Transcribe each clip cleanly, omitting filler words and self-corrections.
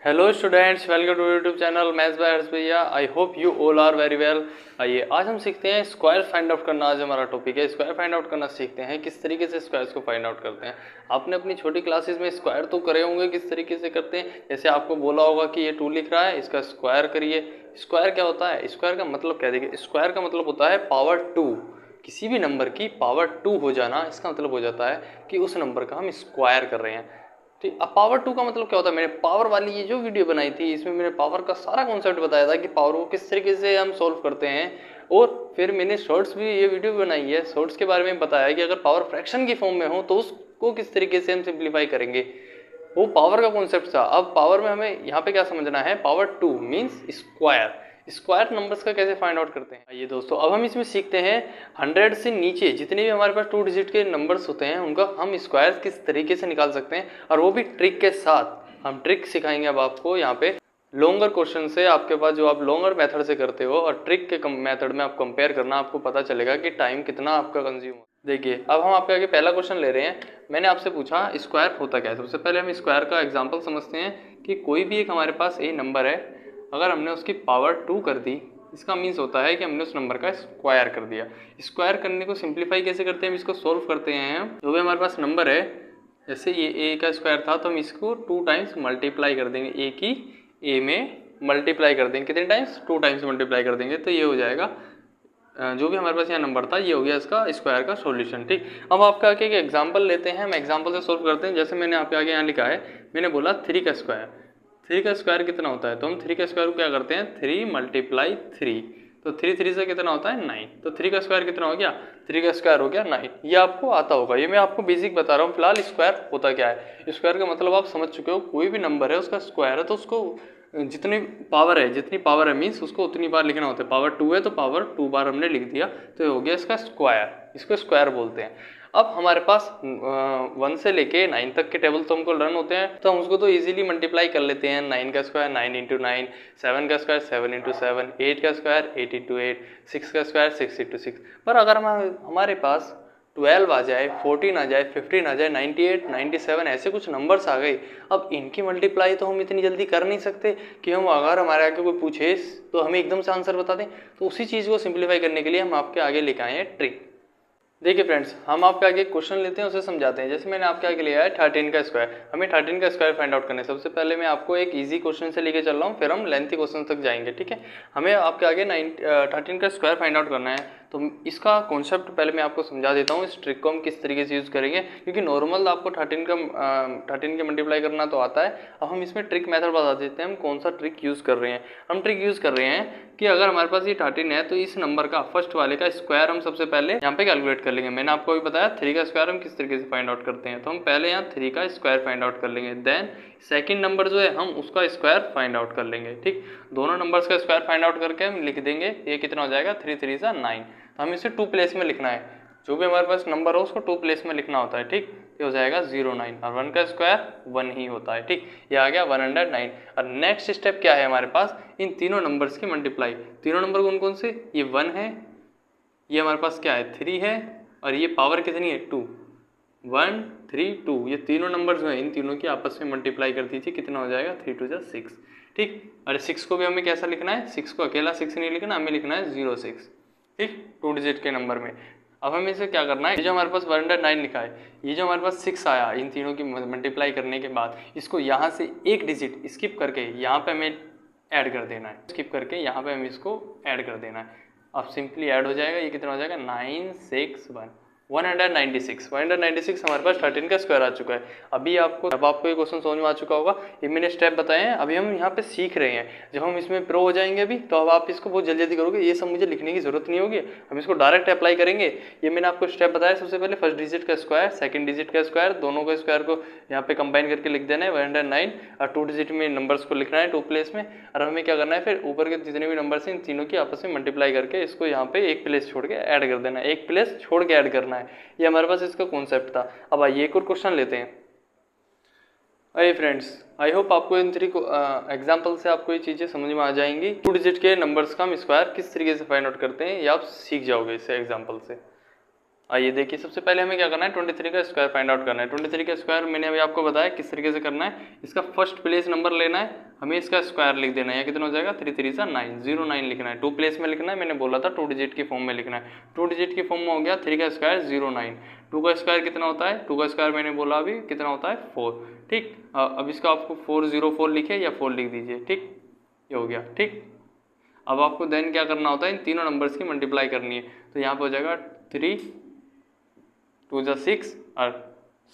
Hello students, welcome to YouTube channel maths by Harsh Bhaiya. I hope you all are very well. आइए आज हम सीखते हैं स्क्वायर फाइंड आउट करना। आज हमारा टॉपिक है स्क्वायर फाइंड आउट करना। सीखते हैं किस तरीके से स्क्वायर्स को फाइंड आउट करते हैं। आपने अपनी छोटी क्लासेस में स्क्वायर तो करे होंगे, किस तरीके से करते हैं। जैसे आपको बोला होगा कि ये 2 लिख रहा है, इसका स्क्वायर करिए। स्क्वायर क्या होता है, स्क्वायर का मतलब क्या देखिए, स्क्वायर का मतलब होता है पावर 2। किसी भी नंबर की पावर 2 हो जाना, इसका मतलब हो जाता है कि उस नंबर का हम स्क्वायर कर रहे हैं। ठीक, अब पावर 2 का मतलब क्या होता है। मैंने पावर वाली ये जो वीडियो बनाई थी, इसमें मैंने पावर का सारा कॉन्सेप्ट बताया था कि पावर को किस तरीके से हम सॉल्व करते हैं। और फिर मैंने शॉर्ट्स भी ये वीडियो बनाई है, शॉर्ट्स के बारे में बताया कि अगर पावर फ्रैक्शन की फॉर्म में हो तो उसको किस तरीके से हम सिंप्लीफाई करेंगे। वो पावर का कॉन्सेप्ट था। अब पावर में हमें यहाँ पे क्या समझना है, power 2 means square. Square numbers का कैसे फाइंड आउट करते हैं। ये दोस्तों अब हम इसमें सीखते हैं 100 से नीचे जितने भी हमारे पास 2 डिजिट के नंबर्स होते हैं उनका हम स्क्वायर किस तरीके से निकाल सकते हैं, और वो भी ट्रिक के साथ। हम ट्रिक सिखाएंगे अब आपको यहाँ पे। लॉन्गर क्वेश्चन से आपके पास जो आप लॉन्गर मेथड से करते हो और ट्रिक के मेथड में आप कंपेयर करना, आपको पता चलेगा कि टाइम कितना आपका कंज्यूम। देखिए अब हम आपके आगे पहला क्वेश्चन ले रहे हैं। मैंने आपसे पूछा स्क्वायर होता क्या है। सबसे पहले हम स्क्वायर का एग्जांपल समझते हैं कि कोई भी एक हमारे पास ए नंबर है, अगर हमने उसकी पावर 2 कर दी, इसका मीन्स होता है कि हमने उस नंबर का स्क्वायर कर दिया। स्क्वायर करने को सिंप्लीफाई कैसे करते हैं, हम इसको सोल्व करते हैं। जो भी हमारे पास नंबर है, जैसे ये ए का स्क्वायर था तो हम इसको 2 टाइम्स मल्टीप्लाई कर देंगे। ए की ए में मल्टीप्लाई कर देंगे, कितने टाइम्स, 2 टाइम्स मल्टीप्लाई कर देंगे, तो ये हो जाएगा जो भी हमारे पास यहाँ नंबर था, ये हो गया इसका स्क्वायर का सॉल्यूशन। ठीक, अब आपका आगे एक एग्जांपल लेते हैं, हम एग्जांपल से सोल्व करते हैं। जैसे मैंने आपके आगे यहाँ लिखा है, मैंने बोला 3 का स्क्वायर। 3 का स्क्वायर कितना होता है, तो हम 3 का स्क्वायर को क्या करते हैं, 3 मल्टीप्लाई 3, तो 3 से कितना होता है 9। तो 3 का स्क्वायर कितना हो गया, 3 का स्क्वायर हो गया 9। ये आपको आता होगा, ये मैं आपको बेसिक बता रहा हूँ। फिलहाल स्क्वायर होता क्या है, स्क्वायर का मतलब आप समझ चुके हो। कोई भी नंबर है उसका स्क्वायर है तो उसको जितनी पावर है मीन्स उसको उतनी बार लिखना होता है। पावर 2 है तो पावर 2 बार हमने लिख दिया, तो ये हो गया इसका स्क्वायर। इसको स्क्वायर बोलते हैं। अब हमारे पास 1 से लेके 9 तक के टेबल तो हमको लर्न होते हैं, तो हम उसको तो इजीली मल्टीप्लाई कर लेते हैं। 9 का स्क्वायर 9 इंटू 9, 7 का स्क्वायर 7 इंटू 7, 8 का स्क्वायर 8 इंटू 8, 6 का स्क्वायर 6 इंटू 6। पर अगर हमारे पास 12 आ जाए, 14 आ जाए, 15 आ जाए, 98, 97 ऐसे कुछ नंबर्स आ गए, अब इनकी मल्टीप्लाई तो हम इतनी जल्दी कर नहीं सकते कि हम, अगर हमारे आगे कोई पूछे तो हमें एकदम से आंसर बता दें। तो उसी चीज़ को सिंप्लीफाई करने के लिए हम आपके आगे लेके आए हैं ट्रिक। देखिए फ्रेंड्स, हम आपके आगे क्वेश्चन लेते हैं, उसे समझाते हैं। जैसे मैंने आपके आगे लिया है 13 का स्क्वायर। हमें 13 का स्क्वायर फाइंड आउट करना है। सबसे पहले मैं आपको एक इजी क्वेश्चन से लेके चल रहा हूँ, फिर हम लेंथी क्वेश्चन तक जाएंगे। ठीक है, हमें आपके आगे 13 का स्क्वायर फाइंड आउट करना है। तो इसका कॉन्सेप्ट पहले मैं आपको समझा देता हूँ, इस ट्रिक को हम किस तरीके से यूज़ करेंगे। क्योंकि नॉर्मल आपको 13 के मल्टीप्लाई करना तो आता है। अब हम इसमें ट्रिक मेथड बता देते हैं, हम कौन सा ट्रिक यूज़ कर रहे हैं। हम ट्रिक यूज़ कर रहे हैं कि अगर हमारे पास ये 13 है तो इस नंबर का फर्स्ट वाले का स्क्वायर हम सबसे पहले यहाँ पे कैलकुलेट कर लेंगे। मैंने आपको अभी बताया 3 का स्क्वायर हम किस तरीके से फाइंड आउट करते हैं, तो हम पहले यहाँ 3 का स्क्वायर फाइंड आउट कर लेंगे। देन सेकंड नंबर जो है हम उसका स्क्वायर फाइंड आउट कर लेंगे। ठीक, दोनों नंबर्स का स्क्वायर फाइंड आउट करके हम लिख देंगे, ये कितना हो जाएगा, 3 3 सा 9। तो हम इसे 2 प्लेस में लिखना है। जो भी हमारे पास नंबर हो उसको 2 प्लेस में लिखना होता है। ठीक, ये हो जाएगा 09, और 1 का स्क्वायर 1 ही होता है। ठीक, ये आ गया 109। और नेक्स्ट स्टेप क्या है हमारे पास, इन तीनों नंबर्स की मल्टीप्लाई। तीनों नंबर कौन कौन से, ये 1 है, ये हमारे पास क्या है 3 है, और ये पावर कितनी है 2, 1 3 2। ये तीनों नंबर जो है इन तीनों की आपस में मल्टीप्लाई कर दीजिए, कितना हो जाएगा 3 2 6। ठीक, और 6 को भी हमें कैसा लिखना है, 6 को अकेला 6 नहीं लिखना, हमें लिखना है 06। ठीक, 2 डिजिट के नंबर में। अब हमें इसे क्या करना है, ये जो हमारे पास 109 लिखा है, ये जो हमारे पास 6 आया इन तीनों की मल्टीप्लाई करने के बाद, इसको यहाँ से एक डिजिट स्किप करके यहाँ पे हमें ऐड कर देना है। स्किप करके यहाँ पे हमें इसको ऐड कर देना है। अब सिंपली ऐड हो जाएगा, ये कितना हो जाएगा 961, 196 हमारे पास 13 का स्क्वायर आ चुका है। अब आपको ये क्वेश्चन समझ में आ चुका होगा। ये मैंने स्टेप बताए हैं, अभी हम यहाँ पे सीख रहे हैं। जब हम इसमें प्रो हो जाएंगे अभी, तो अब आप इसको बहुत जल्दी जल्दी करोगे, ये सब मुझे लिखने की जरूरत नहीं होगी, हम इसको डायरेक्ट अप्लाई करेंगे। ये मैंने आपको स्टेप बताया, सबसे पहले फर्स्ट डिजिट का स्क्वायर, सेकंड डिजिट का स्क्वायर, दोनों का स्क्वायर को यहाँ पे कंबाइन करके लिख देना है 109, और 2 डिजिट में नंबर्स को लिखना है 2 प्लेस में। और हमें क्या करना है, फिर ऊपर के जितने भी नंबर्स हैं इन तीनों की आपस में मल्टीप्लाई करके इसको यहाँ पे एक प्लेस छोड़ के ऐड कर देना है, एक प्लेस छोड़ के ऐड करना है। ये हमारे पास इसका कॉन्सेप्ट था। अब आइए एक और क्वेश्चन लेते हैं। अरे फ्रेंड्स, आई होप आपको इन 3 एग्जाम्पल से आपको ये चीज़ें समझ में आ जाएंगी। 2 डिजिट के नंबर्स का हम स्क्वायर किस तरीके से फाइंड आउट करते हैं, ये आप सीख जाओगे इससे एग्जाम्पल से। आइए देखिए, सबसे पहले हमें क्या करना है, 23 का स्क्वायर फाइंड आउट करना है। 23 का स्क्वायर मैंने अभी आपको बताया किस तरीके से करना है। इसका फर्स्ट प्लेस नंबर लेना है, हमें इसका स्क्वायर लिख देना है। कितना हो जाएगा, 3 3 सा 9, 09 लिखना है। 2 प्लेस में लिखना है, मैंने बोला था 2 डिजिट की फॉर्म में लिखना है। 2 डिजिट की फॉर्म में हो गया, 3 का स्क्वायर 09, 2 का स्क्वायर कितना होता है, 2 का स्क्वायर मैंने बोला अभी कितना होता है 4। ठीक, अब इसका आपको 404 लिखे या 4 लिख दीजिए। ठीक, ये हो गया। ठीक, अब आपको देन क्या करना होता है, इन तीनों नंबर्स की मल्टीप्लाई करनी है। तो यहाँ पे हो जाएगा 3 2 जा 6 और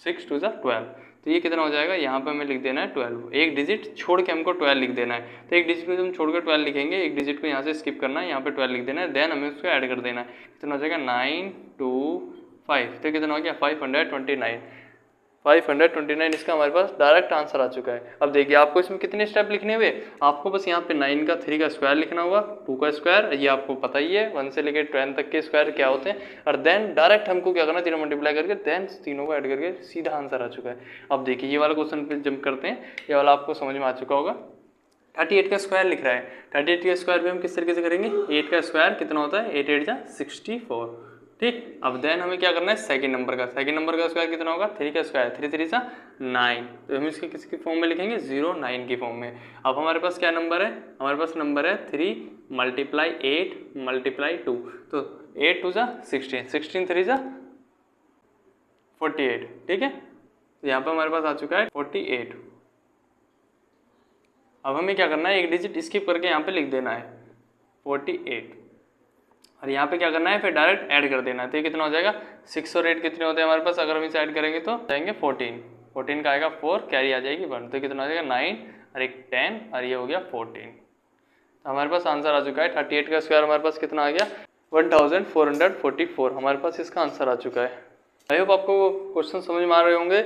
6 2 जा 12। तो ये कितना हो जाएगा, यहाँ पे हमें लिख देना है 12। एक डिजिट छोड़ के हमको 12 लिख देना है। तो एक डिजिट को हम छोड़ के 12 लिखेंगे, एक डिजिट को यहाँ से स्किप करना है, यहाँ पे 12 लिख देना है। देन हमें उसको ऐड कर देना है। कितना हो जाएगा 9 2 5। तो कितना हो गया 529। 529 इसका हमारे पास डायरेक्ट आंसर आ चुका है। अब देखिए आपको इसमें कितने स्टेप लिखने हुए, आपको बस यहाँ पे 9 का 3 का स्क्वायर लिखना हुआ, 2 का स्क्वायर ये आपको पता ही है, 1 से लेकर 10 तक के स्क्वायर क्या होते हैं। और देन डायरेक्ट हमको क्या करना है, तीनों मल्टीप्लाई करके देन तीनों को ऐड करके सीधा आंसर आ चुका है। अब देखिए ये वाला क्वेश्चन पे जंप करते हैं, ये वाला आपको समझ में आ चुका होगा। 38 का स्क्वायर लिख रहा है, 38 के स्क्वायर भी हम किस तरीके से करेंगे, 8 का स्क्वायर कितना होता है, 8 8 जा 64। ठीक, अब देन हमें क्या करना है, सेकंड नंबर का स्क्वायर कितना होगा, 3 का स्क्वायर 3 3 सा 9। तो हम इसके किसकी फॉर्म में लिखेंगे, 09 की फॉर्म में। अब हमारे पास क्या नंबर है, हमारे पास नंबर है 3 × 8 × 2। तो 8 2 जा 16, 16 3 जा 48। ठीक है, तो यहाँ पर हमारे पास आ चुका है 48। अब हमें क्या करना है, एक डिजिट स्किप करके यहाँ पे लिख देना है 48, और यहाँ पे क्या करना है, फिर डायरेक्ट ऐड कर देना है। तो ये कितना हो जाएगा, 6 और 8 कितने होते हैं हमारे पास, अगर हम इसे ऐड करेंगे तो जाएंगे 14, 14 का आएगा 4, कैरी आ जाएगी 1। तो कितना हो जाएगा 9 और एक 10 और ये हो गया 14। तो हमारे पास आंसर आ चुका है 38 का स्क्वायर हमारे पास कितना आ गया, 1444। हमारे पास इसका आंसर आ चुका है। आई होप आपको क्वेश्चन समझ में आ रहे होंगे।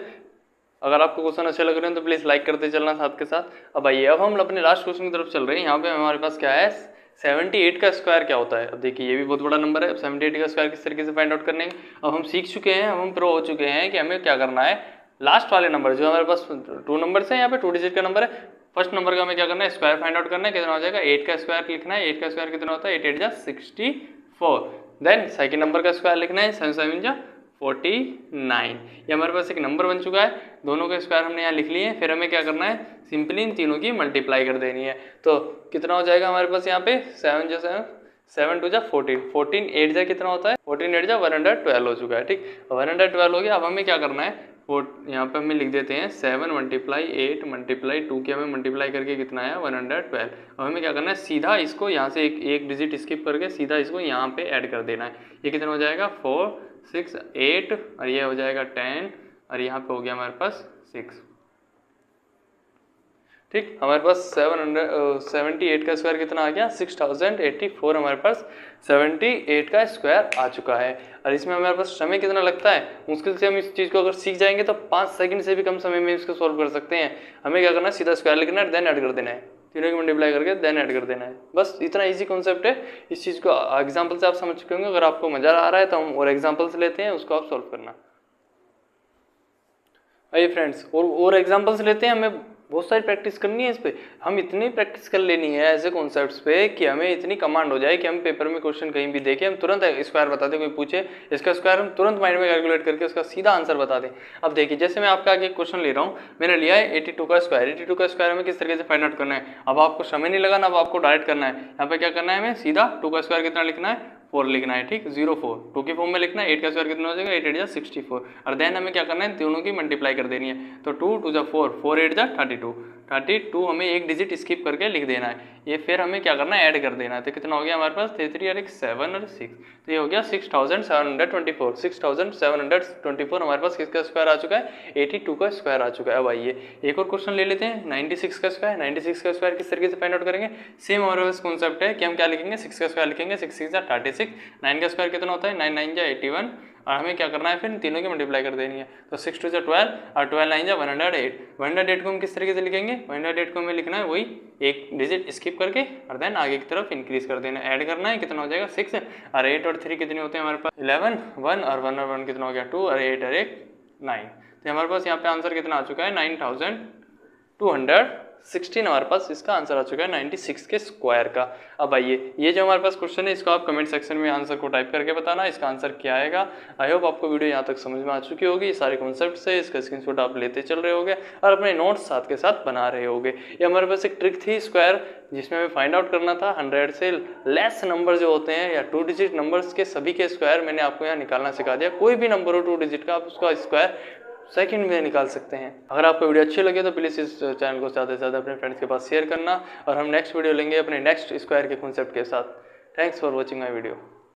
अगर आपको क्वेश्चन अच्छे लग रहे हैं तो प्लीज़ लाइक करते चलना साथ के साथ। अब आइए, अब हम अपने लास्ट क्वेश्चन की तरफ चल रहे हैं। यहाँ पे हमारे पास क्या है, 78 का स्क्वायर क्या होता है। अब देखिए ये भी बहुत बड़ा नंबर है। अब 78 का स्क्वायर किस तरीके से फाइंड आउट करने, अब हम सीख चुके हैं, अब हम प्रो हो चुके हैं कि हमें क्या करना है, लास्ट वाले नंबर जो हमारे पास 2 नंबर है, यहाँ पे 2 डिजिट का नंबर है, फर्स्ट नंबर का हमें क्या करना है, स्क्वायर फाइंड आउट करना है। कितना हो जाएगा, 8 का स्क्वायर लिखना है। 8 का स्क्वायर कितना होता है, 8 8 जा 64। देन सेकंड नंबर का स्क्वायर लिखना है, 7 7 जा 49। ये हमारे पास एक नंबर बन चुका है। दोनों के स्क्वायर हमने यहाँ लिख लिए हैं। फिर हमें क्या करना है, सिंपली इन तीनों की मल्टीप्लाई कर देनी है। तो कितना हो जाएगा हमारे पास यहाँ पे 7 जा 7 2 जा 14, 14 8 जा कितना होता है, 14 8 जा 112 हो चुका है। ठीक, 112 हो गया। अब हमें क्या करना है, यहाँ पे हमें लिख देते हैं 7 × 8 × 2 की हमें मल्टीप्लाई करके कितना आया 112। अब हमें क्या करना है, सीधा इसको यहाँ से एक डिजिट स्किप करके सीधा इसको यहाँ पे ऐड कर देना है। ये कितना हो जाएगा 4 6 8 और ये हो जाएगा 10 और यहाँ पे हो गया हमारे पास 6। ठीक, हमारे पास 78 का स्क्वायर कितना आ गया, 6084। हमारे पास 78 का स्क्वायर आ चुका है। और इसमें हमारे पास समय कितना लगता है, मुश्किल से हम इस चीज़ को अगर सीख जाएंगे तो 5 सेकंड से भी कम समय में इसको सॉल्व कर सकते हैं। हमें क्या करना है, सीधा स्क्वायर लिखना है, देन ऐड कर देना है, तीनों की मल्टीप्लाई करके देन ऐड कर देना है। बस इतना इजी कॉन्सेप्ट है। इस चीज़ को एग्जाम्पल से आप समझ चुके होंगे। अगर आपको मजा आ रहा है तो हम और एग्जाम्पल्स लेते हैं, उसको आप सॉल्व करना। आइए फ्रेंड्स, और एग्जाम्पल्स लेते हैं। हमें बहुत सारी प्रैक्टिस करनी है इस पे। हम इतनी प्रैक्टिस कर लेनी है ऐसे कॉन्सेप्ट्स पे कि हमें इतनी कमांड हो जाए कि हम पेपर में क्वेश्चन कहीं भी देखें, हम तुरंत स्क्वायर बता दें। कोई पूछे इसका स्क्वायर, हम तुरंत माइंड में कैलकुलेट करके उसका सीधा आंसर बता दें। अब देखिए, जैसे मैं आपका आगे क्वेश्चन ले रहा हूँ, मैंने लिया है 82 का स्क्वायर। 82 का स्क्वायर हमें किस तरीके से फाइंड आउट करना है। अब आपको समय नहीं लगाना, अब आपको डायरेक्ट करना है। यहाँ पे क्या करना है, हमें सीधा 2 का स्क्वायर कितना लिखना है, 4 लिखना है। ठीक, 04 2 की फॉर्म में लिखना है। 8 का स्क्वायर कितना हो जाएगा, 8 8 जा 64। और देन हमें क्या करना है, दोनों की मल्टीप्लाई कर देनी है। तो 2 2 जा 4, 4 8 जा 32, 32 हमें एक डिजिट स्किप करके लिख देना है। ये फिर हमें क्या करना है, ऐड कर देना है। तो कितना हो गया हमारे पास, 3 3 और एक 7 और 6, तो ये हो गया 6724। 6724 हमारे पास किसका स्क्वायर आ चुका है, 82 का स्क्वायर आ चुका है। अब आइए एक और क्वेश्चन ले लेते हैं, 96 का स्क्वायर। 96 का स्क्वायर किस तरीके से फाइंड आउट करेंगे, सेम हमारे पास कॉन्सेप्ट है कि हम क्या लिखेंगे, 6 का स्क्वायर लिखेंगे, 6 6 जा 36, 9 का स्क्वायर कितना होता है, 9 9 जा 81, और हमें क्या करना है, फिर तीनों की मल्टीप्लाई कर देनी है। तो 6 2 जा 12 और 12 9 जा 108। 108 को हम किस तरीके से लिखेंगे, 108 को हमें लिखना है वही एक डिजिट स्किप करके और देन आगे की तरफ इंक्रीज कर देना है। ऐड करना है, कितना हो जाएगा 6 और 8 और 3 कितने होते हैं हमारे पास 11, 1 और 1 और 1 कितना हो गया 2 और 8 और एक 9। तो हमारे पास यहाँ पे आंसर कितना आ चुका है 9200 16 हमारे पास इसका आंसर आ चुका है 96 के स्क्वायर का। अब आइए, ये जो हमारे पास क्वेश्चन है इसको आप कमेंट सेक्शन में आंसर को टाइप करके बताना इसका आंसर क्या आएगा। आई होप आपको वीडियो यहाँ तक समझ में आ चुकी होगी, सारे कॉन्सेप्ट है, इसका स्क्रीनशॉट आप लेते चल रहे होगे और अपने नोट्स साथ के साथ बना रहे होगे। ये हमारे पास एक ट्रिक थी स्क्वायर, जिसमें हमें फाइंड आउट करना था 100 से लेस नंबर जो होते हैं या 2 डिजिट नंबर्स के सभी के स्क्वायर मैंने आपको यहाँ निकालना सिखा दिया। कोई भी नंबर हो 2 डिजिट का, आप उसका स्क्वायर सेकंड में निकाल सकते हैं। अगर आपको वीडियो अच्छी लगे तो प्लीज़ इस चैनल को ज़्यादा से ज़्यादा अपने फ्रेंड्स के पास शेयर करना और हम नेक्स्ट वीडियो लेंगे अपने नेक्स्ट स्क्वायर के कॉन्सेप्ट के साथ। Thanks for watching my video.